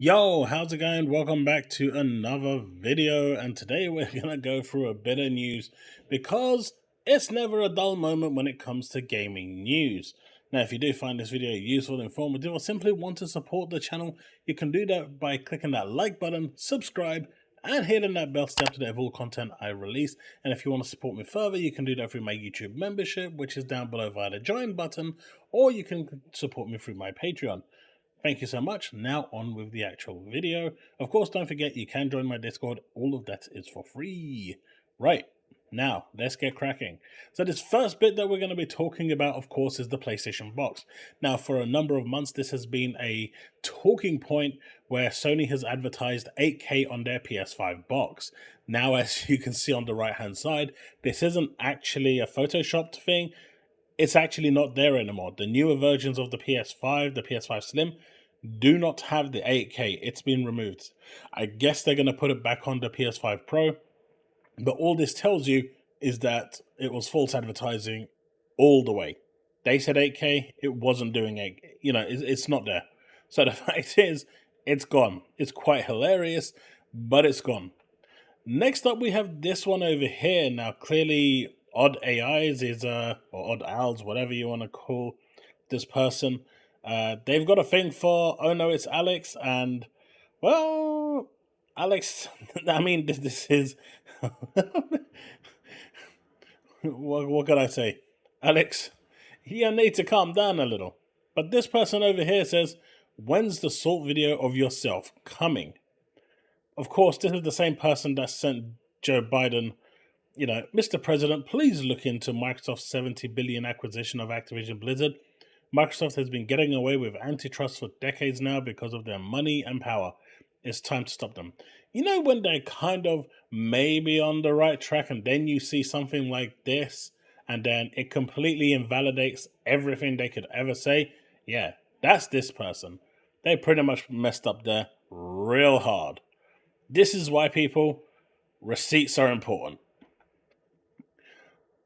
Yo, how's it going? Welcome back to another video, and today we're gonna go through a bit of news because it's never a dull moment when it comes to gaming news. Now, if you do find this video useful, informative, or simply want to support the channel, you can do that by clicking that like button, subscribe, and hitting that bell to stay up to date with all content I release. And if you want to support me further, you can do that through my YouTube membership, which is down below via the join button, or you can support me through my Patreon. Thank you so much. Now on with the actual video. Of course, don't forget you can join my Discord. All of that is for free. Right, now let's get cracking. So this first bit that we're going to be talking about, of course, is the PlayStation box. Now, for a number of months, this has been a talking point where Sony has advertised 8K on their PS5 box. Now, as you can see on the right-hand side, this isn't actually a photoshopped thing. It's actually not there anymore. The newer versions of the PS5, the PS5 Slim, do not have the 8K. It's been removed. I guess they're going to put it back on the PS5 Pro. But all this tells you is that it was false advertising all the way. They said 8K, it wasn't doing 8K. You know, it's not there. So the fact is, it's gone. It's quite hilarious, but it's gone. Next up, we have this one over here. Now, clearly, Odd AIs is, or Odd Owls, whatever you want to call this person. They've got a thing for, oh no, it's Alex, and, well, Alex, I mean, this is, what can I say? Alex, you need to calm down a little. But this person over here says, when's the salt video of yourself coming? Of course, this is the same person that sent Joe Biden, you know, Mr. President, please look into Microsoft's 70 billion acquisition of Activision Blizzard. Microsoft has been getting away with antitrust for decades now because of their money and power. It's time to stop them. You know, when they're kind of maybe on the right track and then you see something like this and then it completely invalidates everything they could ever say? Yeah, that's this person. They pretty much messed up there real hard. This is why, people, receipts are important.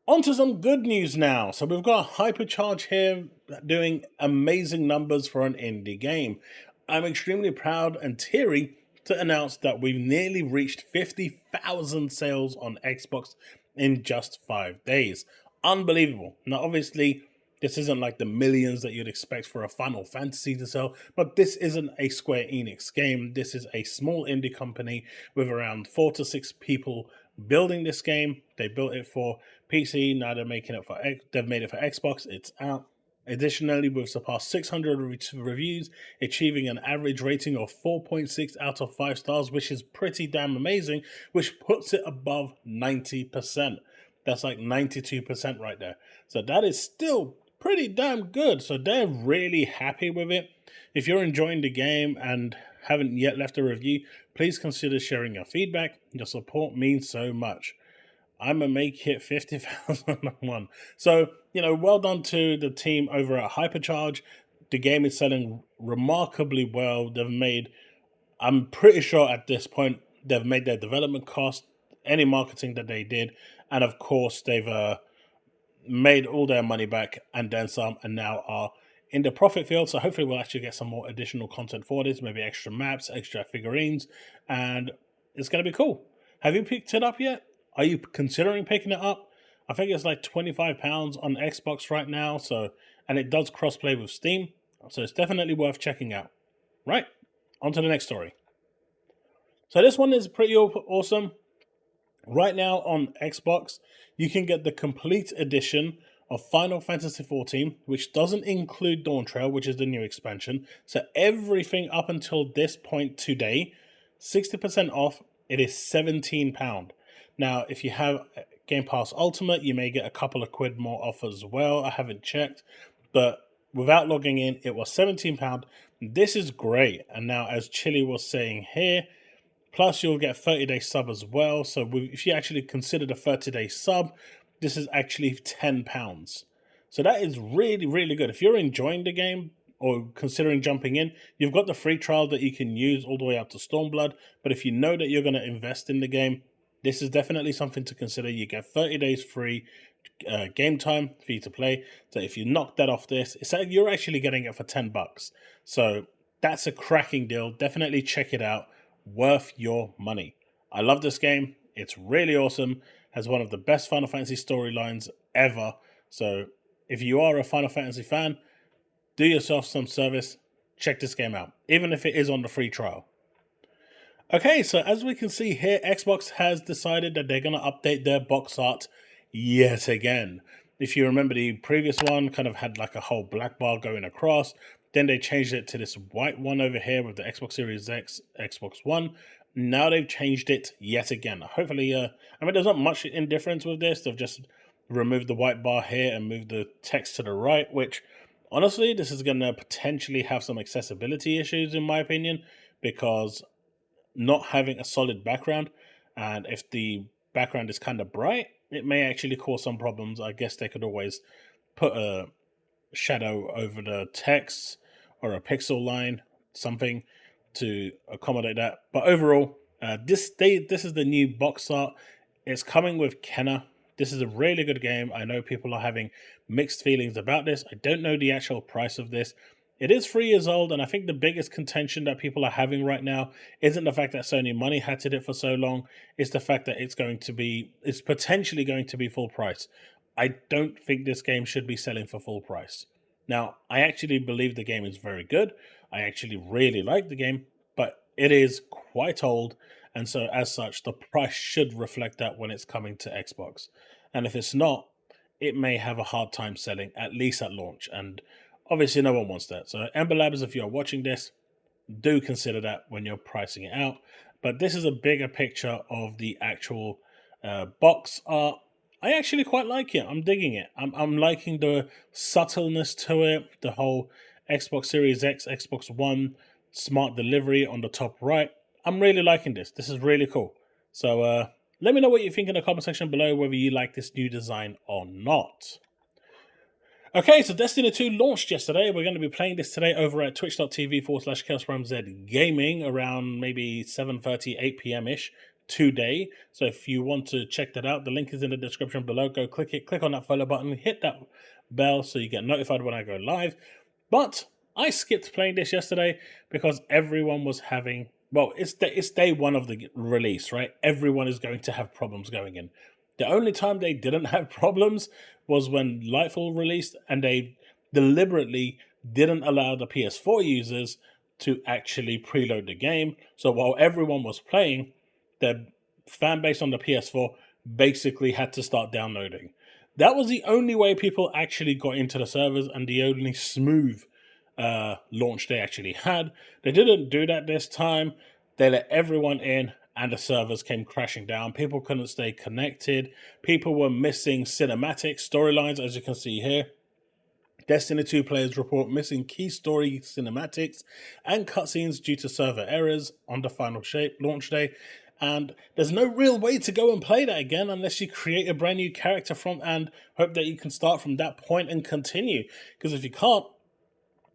On to some good news now. So we've got Hypercharge here doing amazing numbers for an indie game. I'm extremely proud and teary to announce that we've nearly reached 50,000 sales on Xbox in just 5 days. Unbelievable. Now, obviously, this isn't like the millions that you'd expect for a Final Fantasy to sell, but this isn't a Square Enix game. This is a small indie company with around 4 to 6 people building this game. They built it for PC, now they've made it for Xbox, it's out. Additionally, we've surpassed 600 reviews, achieving an average rating of 4.6 out of 5 stars, which is pretty damn amazing, which puts it above 90%. That's like 92% right there. So that is still pretty damn good. So they're really happy with it. If you're enjoying the game and haven't yet left a review, please consider sharing your feedback. Your support means so much. I'm going to make it 50,001. So, you know, well done to the team over at Hypercharge. The game is selling remarkably well. They've made, I'm pretty sure at this point, they've made their development cost, any marketing that they did, and of course, they've made all their money back and then some, and now are in the profit field. So hopefully we'll actually get some more additional content for this, maybe extra maps, extra figurines, and it's going to be cool. Have you picked it up yet? Are you considering picking it up? I think it's like £25 on Xbox right now, so, and it does crossplay with Steam, so it's definitely worth checking out. Right, on to the next story. So this one is pretty awesome. Right now on Xbox, you can get the complete edition of Final Fantasy XIV, which doesn't include Dawntrail, which is the new expansion. So everything up until this point today, 60% off, it is £17. Now, if you have Game Pass Ultimate, you may get a couple of quid more off as well. I haven't checked, but without logging in, it was £17. This is great. And now, as Chille was saying here, plus you'll get 30-day sub as well. So if you actually consider the 30-day sub, this is actually £10. So that is really, really good. If you're enjoying the game or considering jumping in, you've got the free trial that you can use all the way up to Stormblood. But if you know that you're going to invest in the game, this is definitely something to consider. You get 30 days free game time for you to play. So if you knock that off this, it's like you're actually getting it for $10. So that's a cracking deal. Definitely check it out. Worth your money. I love this game. It's really awesome. Has one of the best Final Fantasy storylines ever. So if you are a Final Fantasy fan, do yourself some service. Check this game out, even if it is on the free trial. Okay, so as we can see here, Xbox has decided that they're going to update their box art yet again. If you remember, the previous one kind of had like a whole black bar going across. Then they changed it to this white one over here with the Xbox Series X, Xbox One. Now they've changed it yet again. Hopefully, I mean, there's not much indifference with this. They've just removed the white bar here and moved the text to the right, which honestly, this is going to potentially have some accessibility issues in my opinion, because not having a solid background, and if the background is kind of bright, it may actually cause some problems. I guess they could always put a shadow over the text or a pixel line, something to accommodate that. But overall, this is the new box art. It's coming with Kenna. This is a really good game. I know people are having mixed feelings about this. I don't know the actual price of this. It is 3 years old, and I think the biggest contention that people are having right now isn't the fact that Sony money hatted it for so long. It's the fact that it's potentially going to be full price. I don't think this game should be selling for full price. Now, I actually believe the game is very good. I actually really like the game, but it is quite old, and so as such, the price should reflect that when it's coming to Xbox. And if it's not, it may have a hard time selling, at least at launch, and obviously no one wants that. So Ember Labs, if you're watching this, do consider that when you're pricing it out. But this is a bigger picture of the actual box art. I actually quite like it. I'm digging it. I'm liking the subtleness to it, the whole Xbox Series X, Xbox One, smart delivery on the top right. I'm really liking this. This is really cool. So let me know what you think in the comment section below, whether you like this new design or not. Okay, so Destiny 2 launched yesterday. We're going to be playing this today over at twitch.tv/ChillZ Gaming around maybe 7:30, 8 p.m.-ish today. So if you want to check that out, the link is in the description below. Go click it, click on that follow button, hit that bell so you get notified when I go live. But I skipped playing this yesterday because everyone was having... Well, it's day one of the release, right? Everyone is going to have problems going in. The only time they didn't have problems was when Lightfall released, and they deliberately didn't allow the PS4 users to actually preload the game. So while everyone was playing, the fan base on the PS4 basically had to start downloading. That was the only way people actually got into the servers, and the only smooth launch they actually had. They didn't do that this time. They let everyone in, and the servers came crashing down. People couldn't stay connected. People were missing cinematic storylines, as you can see here. Destiny 2 players report missing key story cinematics and cutscenes due to server errors on the final launch day. And there's no real way to go and play that again unless you create a brand new character from and hope that you can start from that point and continue. Because if you can't,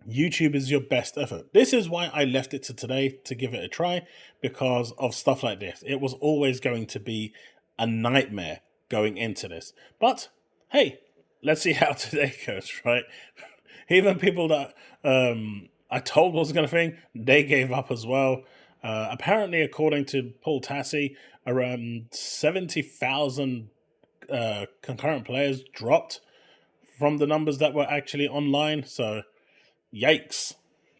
YouTube is your best effort. This is why I left it to today to give it a try, because of stuff like this. It was always going to be a nightmare going into this. But hey, let's see how today goes, right? Even people that I told wasn't going to thing, they gave up as well. Apparently, according to Paul Tassi, around 70,000 concurrent players dropped from the numbers that were actually online. So yikes,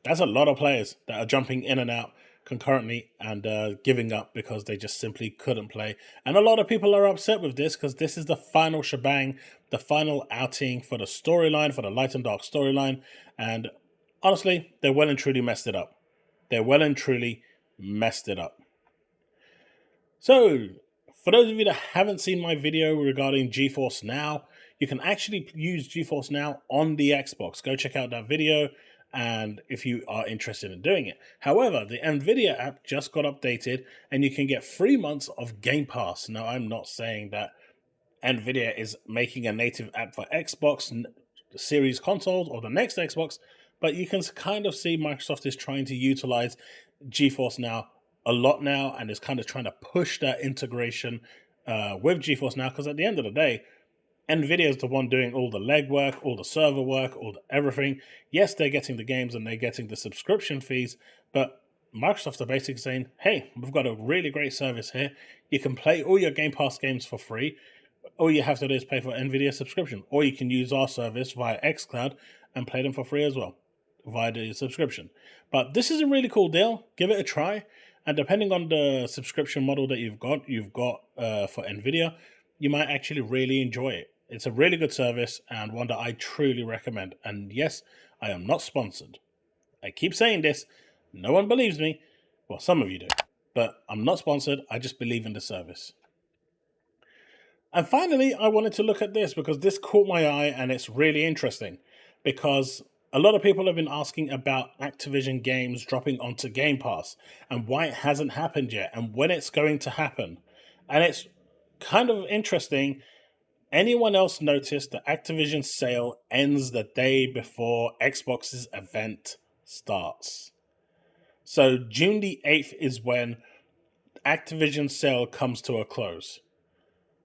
that's a lot of players that are jumping in and out concurrently and giving up because they just simply couldn't play. And a lot of people are upset with this because this is the final shebang, the final outing for the storyline, for the Light and Dark storyline. And honestly, they well and truly messed it up. They well and truly messed it up. So, for those of you that haven't seen my video regarding GeForce Now, you can actually use GeForce Now on the Xbox. Go check out that video, and if you are interested in doing it. However, the NVIDIA app just got updated, and you can get 3 months of Game Pass. Now, I'm not saying that NVIDIA is making a native app for Xbox Series consoles or the next Xbox, but you can kind of see Microsoft is trying to utilize GeForce Now a lot now, and is kind of trying to push that integration with GeForce Now, because at the end of the day, NVIDIA is the one doing all the legwork, all the server work, all the everything. Yes, they're getting the games and they're getting the subscription fees, but Microsoft are basically saying, hey, we've got a really great service here. You can play all your Game Pass games for free. All you have to do is pay for NVIDIA subscription, or you can use our service via xCloud and play them for free as well via the subscription. But this is a really cool deal. Give it a try. And depending on the subscription model that you've got for NVIDIA, you might actually really enjoy it. It's a really good service and one that I truly recommend. And yes, I am not sponsored. I keep saying this. No one believes me. Well, some of you do. But I'm not sponsored. I just believe in the service. And finally, I wanted to look at this because this caught my eye and it's really interesting. Because a lot of people have been asking about Activision games dropping onto Game Pass and why it hasn't happened yet and when it's going to happen. And it's kind of interesting. Anyone else noticed that Activision's sale ends the day before Xbox's event starts? So June the 8th is when Activision's sale comes to a close.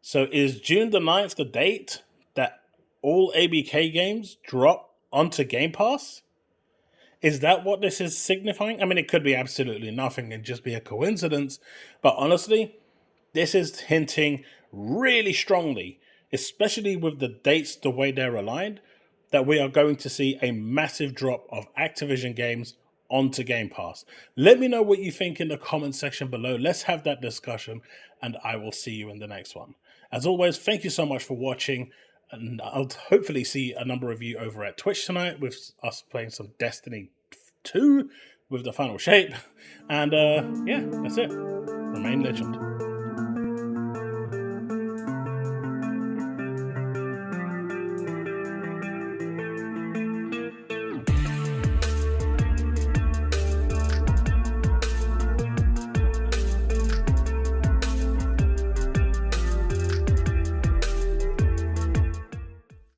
So is June the 9th the date that all ABK games drop onto Game Pass? Is that what this is signifying? I mean, it could be absolutely nothing and just be a coincidence. But honestly, this is hinting really strongly, especially with the dates, the way they're aligned, that we are going to see a massive drop of Activision games onto Game Pass. Let me know what you think in the comment section below. Let's have that discussion, and I will see you in the next one. As always, thank you so much for watching, and I'll hopefully see a number of you over at Twitch tonight with us playing some Destiny 2 with the final shape. And yeah, that's it. Remain legend.